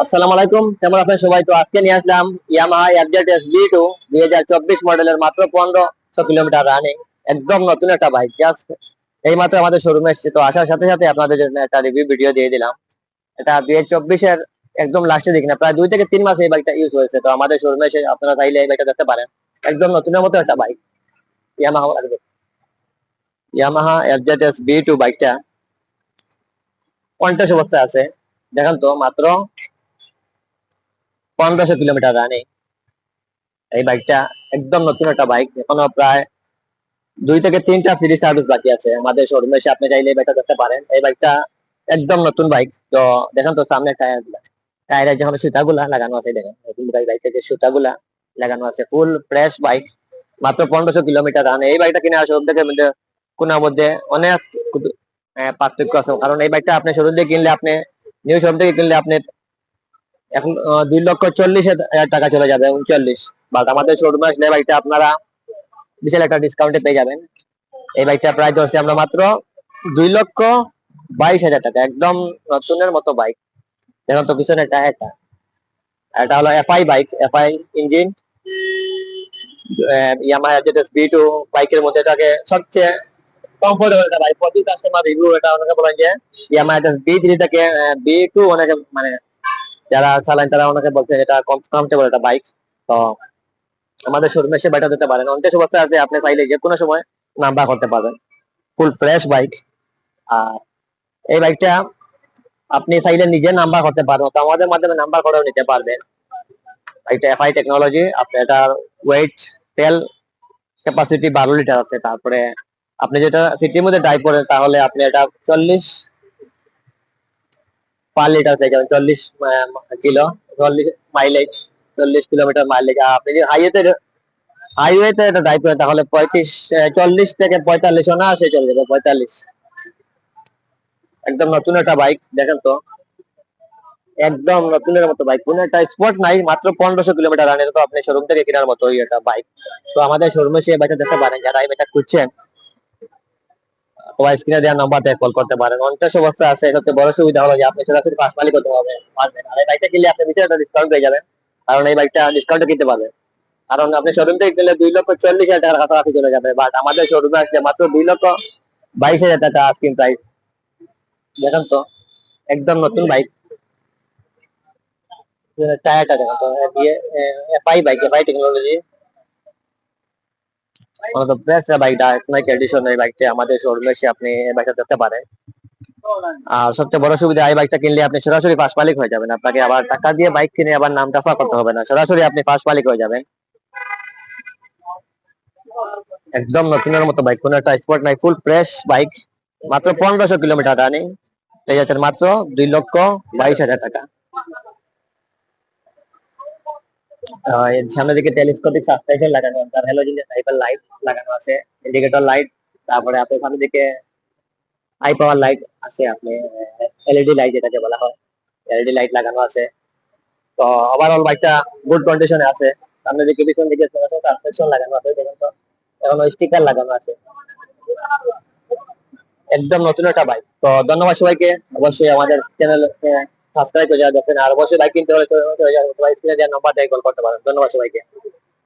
আসসালামু আলাইকুম, কেমন আছেন সবাই? তো আজকে নিয়ে আসলাম ইয়ামাহা এফজেডএস বি2 2024 মডেলের, মাত্র 1500 কিলোমিটার রানিং, একদম নতুন একটা বাইক। জাস্ট এই মাত্র আমাদের শোরুমে এসেছে, তো আসার সাথে সাথে আপনাদের জন্য একটা রিভিউ ভিডিও দিয়ে দিলাম। এটা 2024 এর একদম লাস্টে দিক না, প্রায় 2 থেকে 3 মাস এই বাইকটা ইউজ হয়েছে। তো আমাদের শোরুমে এসে আপনারা চাইলে এই বাইকটা দেখতে পারেন। একদম নতুনের মতো একটা বাইক, ইয়ামাহা লাগবে। ইয়ামাহা এফজেডএস বি2 বাইকটা 50 অবস্থায় আছে। দেখেন তো, মাত্র 1500 কিলোমিটার রানিং এই বাইকটা, একদম নতুন একটা বাইক। এখনো প্রায় 2 থেকে 3টা ফ্রি সার্ভিস বাকি আছে। আমাদের শোরুমে এসে আপনি চাইলে এই বাইকটা দেখতে পারেন। এই বাইকটা একদম নতুন বাইক। তো দেখেন তো, সামনে টায়ারের যখন সুতাগুলা লাগানো আছে, দেখেন বাইকের যে সুতাগুলা লাগানো আছে, ফুল ফ্রেশ বাইক। মাত্র 1500 কিলোমিটার রান। এই বাইকটা কিনে শোরুম থেকে কোনার মধ্যে অনেক পার্থক্য আছে। কারণ এই বাইকটা আপনি শোরুম থেকে কিনলে, আপনি নিউ শোরুম থেকে কিনলে আপনি এখন 2,40,000 টাকা চলে যাবে, 39। বাট আমাদের শোরুমে আসলে বাইকটা আপনারা বিশাল একটা ডিসকাউন্টে পেয়ে যাবেন। এই বাইকটা প্রাইস হচ্ছে আমরা মাত্র 2,22,000 টাকা, একদম নতুনের মতো বাইক। দেখুন তো পিছনে টায়ারটা, এটা হলো FI bike, FI engine, Yamaha FZS বি2 বাইকের মধ্যে এটাকে সবচেয়ে কমফোর্টেবল একটা বাইক। প্রতি কাস্টমার রিভিউ এটা অনেকে বলেন যে ইয়ামাহা এফজেডএস বি3 থেকে বি2 অনেকে মানে যারা চালান তারা অনেকে বলছে এটা কমফোর্টেবল একটা বাইক। তো আমাদের শোরুমে এসে বাইকটা দিতে পারেন। 29 অবস্থায় আছে, আপনি চাইলে যে কোনো সময় নাম্বার করতে পারবেন। Full fresh bike. আর এই বাইকটা আপনি চাইলে নিজে নাম্বার করতে পারবেন, তো আমাদের মাধ্যমে নাম্বার করেও নিতে পারবেন। এটা এফআই টেকনোলজি। আপনি এটার ওয়েট, তেল ক্যাপাসিটি 12 লিটার আছে। তারপরে আপনি যেটা সিটির মধ্যে ড্রাইভ করেন, তাহলে আপনি এটা 40 পার লিটার পেয়ে যাবেন। 40 কিলো, 40 মাইলেজ, 40 কিলোমিটার মাইলেজ। আর আপনি যদি হাইওয়েতে এটা ড্রাইভ করেন, তাহলে 40 থেকে 45 না সে চলে যাবে, 45। একদম নতুন একটা বাইক। দেখেন তো, একদম নতুনের মতো বাইক, কোনো একটা স্পট নাই। মাত্র 1500 কিলোমিটার রান। এটা তো আপনি শোরুম থেকে কেনার মতো একটা বাইক। তো আমাদের শোরুমে সে বাইকটা দেখতে পারেন। যারা এই বাইকটা খুঁজছেন, তো স্ক্রিনে দেওয়া নাম্বার থেকে কল করতে পারেন। 29 অবস্থা আছে। সবচেয়ে বড় সুবিধা হলো যে আপনি সরাসরি ফার্স্ট মালিক করতে পারবেন। আর এই বাইকটা কিনলে আপনি ভিতরে একটা ডিসকাউন্ট পেয়ে যাবেন, কারণ এই বাইকটা ডিসকাউন্টে কিনতে পারবেন। কারণ আপনি শোরুম থেকে কিনলে 2,40,000 টাকার কাছাকাছি চলে যাবে, বাট আমাদের শোরুমে আসলে মাত্র 2,22,000 টাকা আস্কিং প্রাইস। দেখেন তো, একদম নতুন বাইক। টায়ারটা দেখেন তো, এফআই বাইক, এফআই টেকনোলজি, অনেক বেস্ট বাইকটা, নাইক এডিশন। এই বাইকটা আমাদের শোরুমে এসে আপনি এই বাইকটা দেখতে পারেন। আর সবচেয়ে বড় সুবিধা, এই বাইকটা কিনলে আপনি সরাসরি ফার্স্ট মালিক হয়ে যাবেন। আপনাকে আবার টাকা দিয়ে বাইক কিনে আবার নাম ট্রান্সফার করতে হবে না, সরাসরি আপনি ফার্স্ট মালিক হয়ে যাবেন। একদম নতুনের মতো বাইক, কোনো একটা স্পট নাই, ফুল ফ্রেশ বাইক। মাত্র 1500 কিলোমিটার রানিং পেয়ে যাচ্ছেন মাত্র 2,22,000 টাকা। এর সামনের দিকে টেলিস্কোপিক সাসপেনশন লাগানো, তার হ্যালোজেন টাইপের লাইট লাগানো আছে, ইন্ডিকেটর লাইট। তারপরে আপনার সামনের দিকে হাই পাওয়ার লাইট আছে, আপনি এলইডি লাইট যেটাকে বলা হয়, এলইডি লাইট লাগানো আছে। তো ওভারঅল বাইকটা গুড কন্ডিশনে আছে। সামনের দিকে, পিছন দিকে সাসপেনশন লাগানো আছে, দেখুন তো এখনো স্টিকার লাগানো আছে। একদম নতুন একটা বাইক। তো ধন্যবাদ সবাইকে। অবশ্যই আমাদের চ্যানেল সাবস্ক্রাইব করে যারা দেখছেন, আর অবশ্যই বাইক কিনতে হলে স্ক্রিনে দেওয়া নাম্বার দিয়ে কল করতে পারেন। ধন্যবাদ সবাইকে।